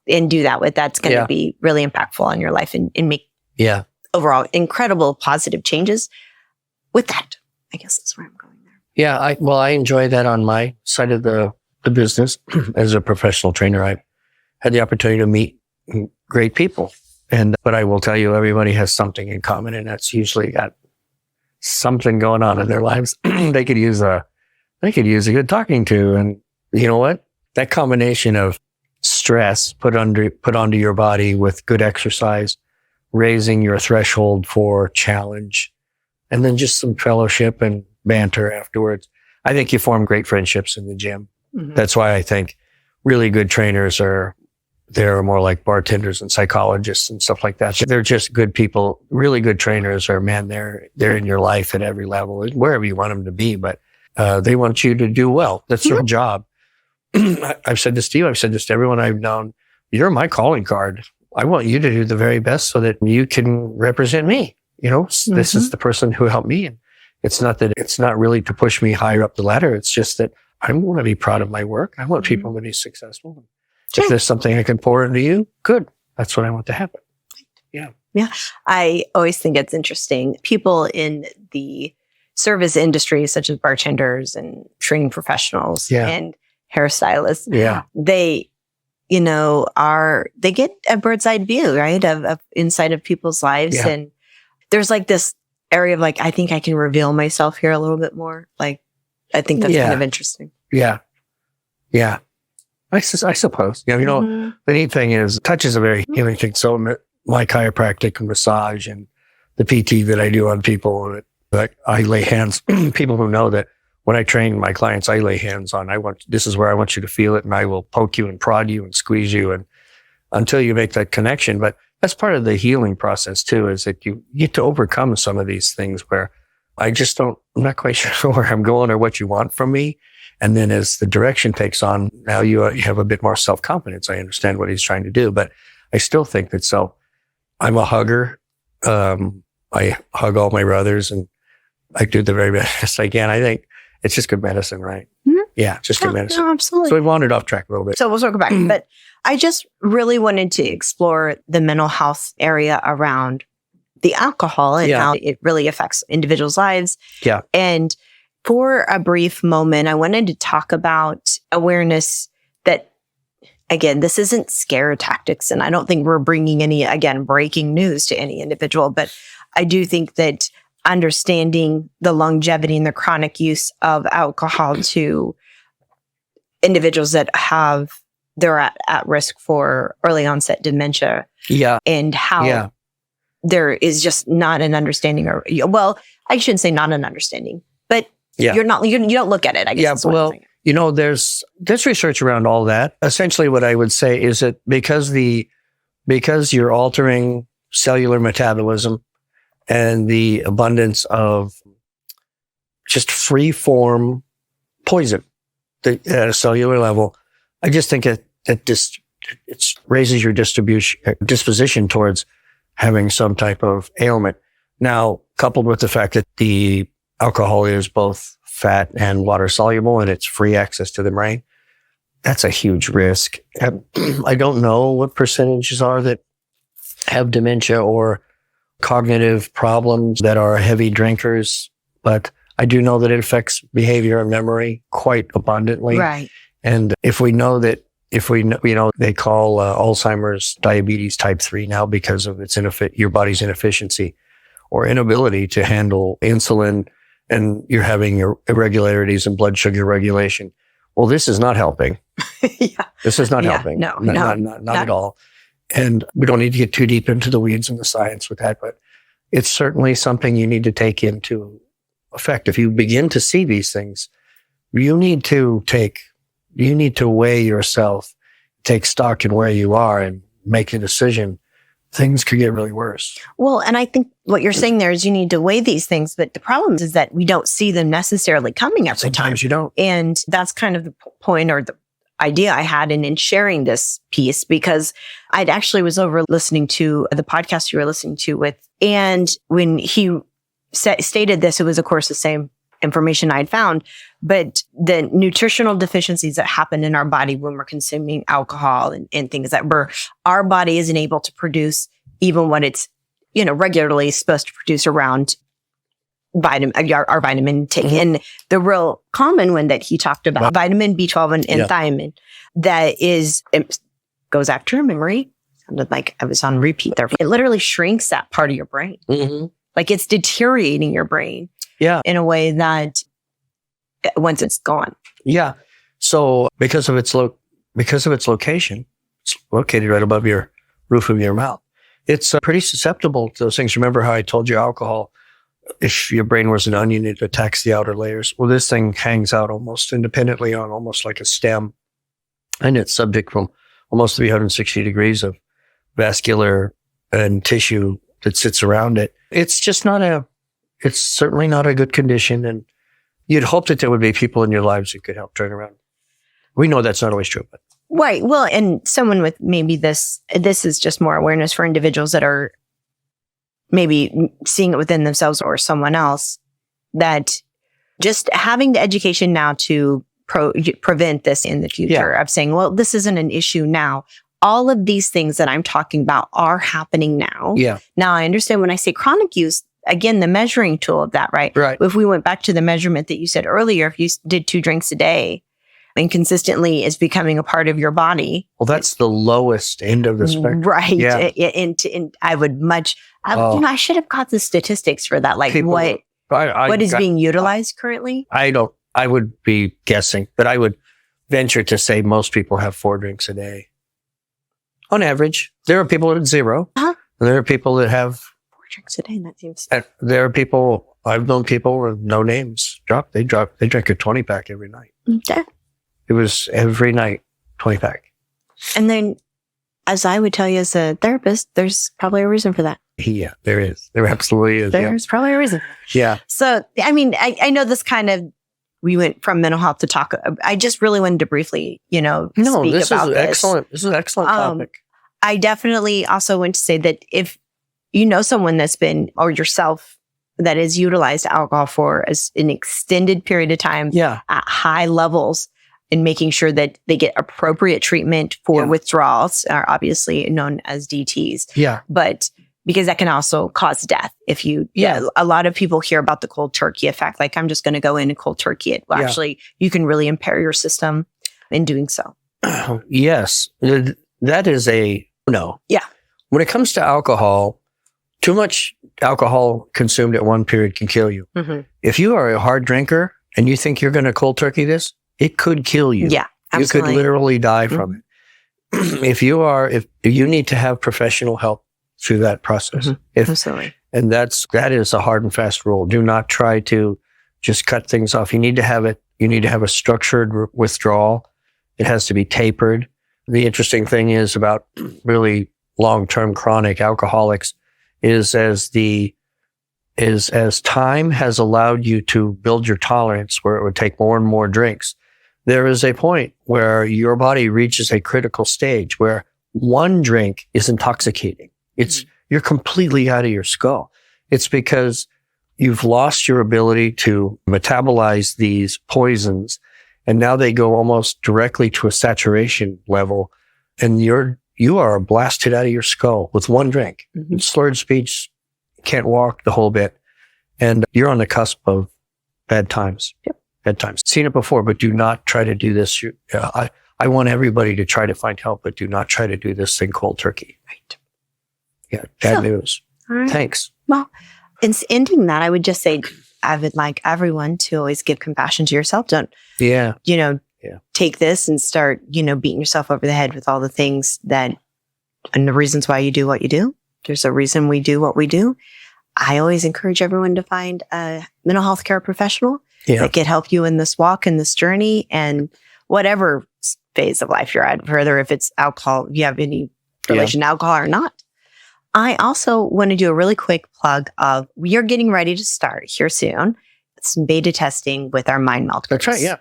and do that with, that's going to be really impactful on your life and make overall incredible positive changes with that. I guess that's where I'm going there. Yeah. I enjoy that on my side of the business. As a professional trainer, I had the opportunity to meet great people. But I will tell you, everybody has something in common, and that's usually got something going on in their lives. They could use a good talking to. And you know what? That combination of stress put onto your body with good exercise, raising your threshold for challenge, and then just some fellowship and banter afterwards. I think you form great friendships in the gym. That's why I think really good trainers they're more like bartenders and psychologists and stuff like that. They're just good people. Really good trainers they're in your life at every level, wherever you want them to be, but they want you to do well. That's their job. I've said this to you. I've said this to everyone I've known. You're my calling card. I want you to do the very best so that you can represent me. This is the person who helped me. And it's not really to push me higher up the ladder. It's just that I want to be proud of my work. I want people to be successful. If there's something I can pour into you, good. That's what I want to happen. Yeah. Yeah. I always think it's interesting. People in the service industry, such as bartenders and training professionals and hairstylists, they, they get a bird's eye view, right? Of inside of people's lives. Yeah. And there's like this area of like, I think I can reveal myself here a little bit more. Like, I think that's kind of interesting. Yeah. Yeah. I suppose. The neat thing is touch is a very healing thing. So my chiropractic and massage and the PT that I do on people, like I lay hands, people who know that when I train my clients, I lay hands on, this is where I want you to feel it, and I will poke you and prod you and squeeze you and until you make that connection. But that's part of the healing process too, is that you get to overcome some of these things where I'm not quite sure where I'm going or what you want from me. And then as the direction takes on, now you have a bit more self-confidence. I understand what he's trying to do, but I still think that I'm a hugger. I hug all my brothers and I do the very best I can. I think it's just good medicine, right? Mm-hmm. Yeah, just good medicine. No, absolutely. So we wandered off track a little bit. So we'll circle back. But I just really wanted to explore the mental health area around the alcohol and how it really affects individuals' lives. Yeah. And for a brief moment, I wanted to talk about awareness that, again, this isn't scare tactics. And I don't think we're bringing breaking news to any individual. But I do think that understanding the longevity and the chronic use of alcohol to individuals that they're at risk for early onset dementia. Yeah. And how there is just not an understanding I shouldn't say not an understanding, but you don't look at it, I guess. Yeah. There's research around all that. Essentially what I would say is that because you're altering cellular metabolism and the abundance of just free form poison at a cellular level, I just think it raises your disposition towards having some type of ailment. Now, coupled with the fact that the alcohol is both fat and water soluble and it's free access to the brain, that's a huge risk. I don't know what percentages are that have dementia or cognitive problems that are heavy drinkers, but I do know that it affects behavior and memory quite abundantly. Right. And if we know that if we, they call Alzheimer's diabetes type 3 now because of its your body's inefficiency or inability to handle insulin, and you're having irregularities in blood sugar regulation. Well, this is not helping. Yeah. This is not helping. No, not at all. And we don't need to get too deep into the weeds and the science with that, but it's certainly something you need to take into effect. If you begin to see these things, you need to weigh yourself, take stock in where you are and make a decision. Things could get really worse. Well, and I think what you're saying there is you need to weigh these things, but the problem is that we don't see them necessarily coming every time. Sometimes you don't. And that's kind of the point or the idea I had in sharing this piece, because I'd actually was over listening to the podcast you were listening to with, and when he stated this, it was of course the same information I'd found, but the nutritional deficiencies that happen in our body when we're consuming alcohol and things that our body isn't able to produce even what it's, regularly supposed to produce around our vitamin intake. Mm-hmm. And the real common one that he talked about, vitamin B12 and thiamine, that goes after memory. Sounded like I was on repeat there. It literally shrinks that part of your brain. Mm-hmm. Like it's deteriorating your brain. Yeah. In a way that once it's gone. Yeah. So because of its location, it's located right above your roof of your mouth. It's pretty susceptible to those things. Remember how I told you alcohol, if your brain was an onion, it attacks the outer layers. Well, this thing hangs out almost independently on almost like a stem, and it's subject from almost 360 degrees of vascular and tissue that sits around it. It's certainly not a good condition, and you'd hope that there would be people in your lives who could help turn around. We know that's not always true, but. Right. Well, and someone with maybe this is just more awareness for individuals that are maybe seeing it within themselves or someone else, that just having the education now to prevent this in the future of saying, well, this isn't an issue now. All of these things that I'm talking about are happening now. Yeah. Now I understand when I say chronic use, again, the measuring tool of that, right? Right. If we went back to the measurement that you said earlier, if you did 2 drinks a day and consistently is becoming a part of your body. Well, that's the lowest end of the spectrum. Right. Yeah. And I would I should have got the statistics for that. Like what is being utilized currently? I would be guessing, but I would venture to say most people have 4 drinks a day. On average. There are people at 0. Uh-huh. And there are people that have 4 drinks a day. That seems. There are people, I've known people with no names. They drink a 20-pack every night. Okay. It was every night, 20-pack. And then, as I would tell you as a therapist, there's probably a reason for that. Yeah, there is. There absolutely is. There's probably a reason. Yeah. So, I mean, I know this kind of, we went from mental health to talk. I just really wanted to briefly, speak about this. Excellent. This is an excellent topic. I definitely also want to say that if you know someone that's been, or yourself, that has utilized alcohol for an extended period of time at high levels, and making sure that they get appropriate treatment for withdrawals, are obviously known as DTs. Yeah. But because that can also cause death. If you, a lot of people hear about the cold turkey effect. Like, I'm just going to go in and cold turkey it. Well, actually, you can really impair your system in doing so. Yes. That is a no. Yeah. When it comes to alcohol, too much alcohol consumed at one period can kill you. Mm-hmm. If you are a hard drinker and you think you're going to cold turkey this, it could kill you. Yeah, absolutely. You could literally die from it. If you need to have professional help through that process. Mm-hmm. Absolutely. And that is a hard and fast rule. Do not try to just cut things off. You need to have it. You need to have a structured withdrawal. It has to be tapered. The interesting thing is about really long-term chronic alcoholics is as time has allowed you to build your tolerance, where it would take more and more drinks, there is a point where your body reaches a critical stage where one drink is intoxicating. You're completely out of your skull. It's because you've lost your ability to metabolize these poisons, and now they go almost directly to a saturation level, and you are blasted out of your skull with one drink. Mm-hmm. Slurred speech, can't walk the whole bit, and you're on the cusp of bad times. Yep. Bad times. Seen it before, but do not try to do this. I want everybody to try to find help, but do not try to do this thing cold turkey. Right. Yeah. Bad news. All right. Thanks. Well, in ending that, I would just say, I would like everyone to always give compassion to yourself. Don't, take this and start, beating yourself over the head with all the things and the reasons why you do what you do. There's a reason we do what we do. I always encourage everyone to find a mental health care professional that can help you in this walk and this journey and whatever phase of life you're at, whether if it's alcohol, you have any relation to alcohol or not. I also want to do a really quick plug of we are getting ready to start here soon some beta testing with our Mind Melt groups. That's right, yeah.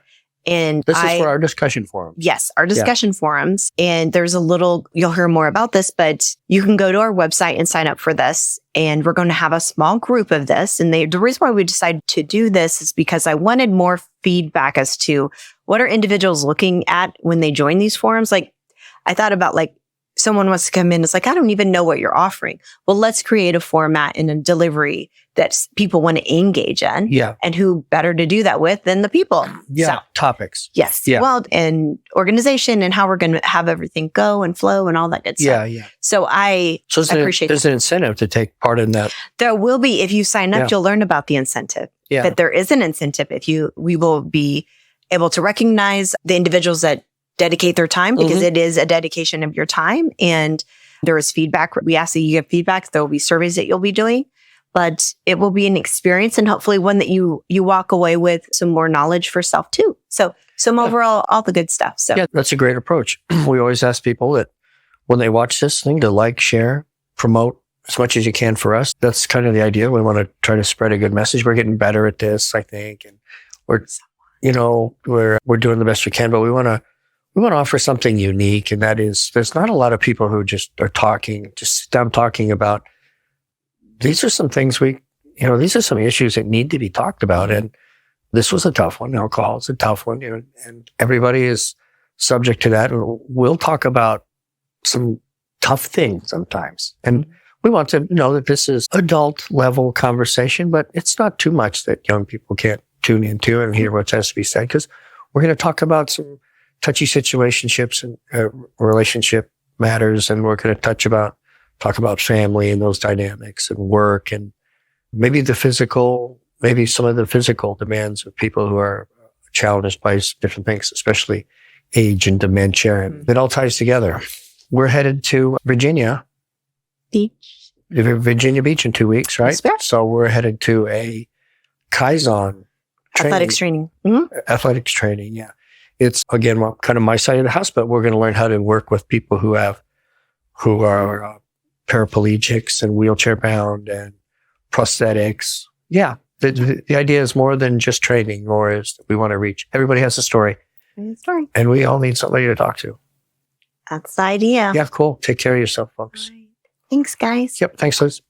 And this is for our discussion forums. Yes, our discussion forums. And there's you'll hear more about this, but you can go to our website and sign up for this. And we're going to have a small group of this. And the reason why we decided to do this is because I wanted more feedback as to what are individuals looking at when they join these forums. Like I thought about someone wants to come in. It's like, I don't even know what you're offering. Well, let's create a format and a delivery that people want to engage in. Yeah. And who better to do that with than the people? Yeah. So, topics. yes. Yeah. Well, and organization and how we're going to have everything go and flow and all that good stuff. Yeah. Yeah. So I appreciate there's an incentive to take part in that. There will be, if you sign up, you'll learn about the incentive. Yeah. But there is an incentive we will be able to recognize the individuals that dedicate their time because it is a dedication of your time. And there is feedback. We ask that you give feedback. There will be surveys that you'll be doing, but it will be an experience and hopefully one that you walk away with some more knowledge for self too. So some overall, all the good stuff. So yeah, that's a great approach. We always ask people that when they watch this thing to like, share, promote as much as you can for us. That's kind of the idea. We want to try to spread a good message. We're getting better at this, I think. And we're doing the best we can, but we want to offer something unique. And that is, there's not a lot of people who just are just sit down talking about, these are some things these are some issues that need to be talked about. And this was a tough one. Alcohol is a tough one, and everybody is subject to that. And we'll talk about some tough things sometimes. And we want to know that this is adult level conversation, but it's not too much that young people can't tune into and hear what has to be said. Because we're going to talk about some touchy situationships and relationship matters. And we're going to talk about family and those dynamics and work and maybe some of the physical demands of people who are challenged by different things, especially age and dementia. And it all ties together. We're headed to Virginia Beach in 2 weeks, right? So we're headed to a Kaizen athletics training. Athletics training, yeah. It's, again, kind of my side of the house, but we're going to learn how to work with people who are paraplegics and wheelchair bound and prosthetics. Yeah. The idea is more than just training, or is we want to reach. Everybody has a story. And we all need somebody to talk to. That's the idea. Yeah, cool. Take care of yourself, folks. Right. Thanks, guys. Yep. Thanks, Liz.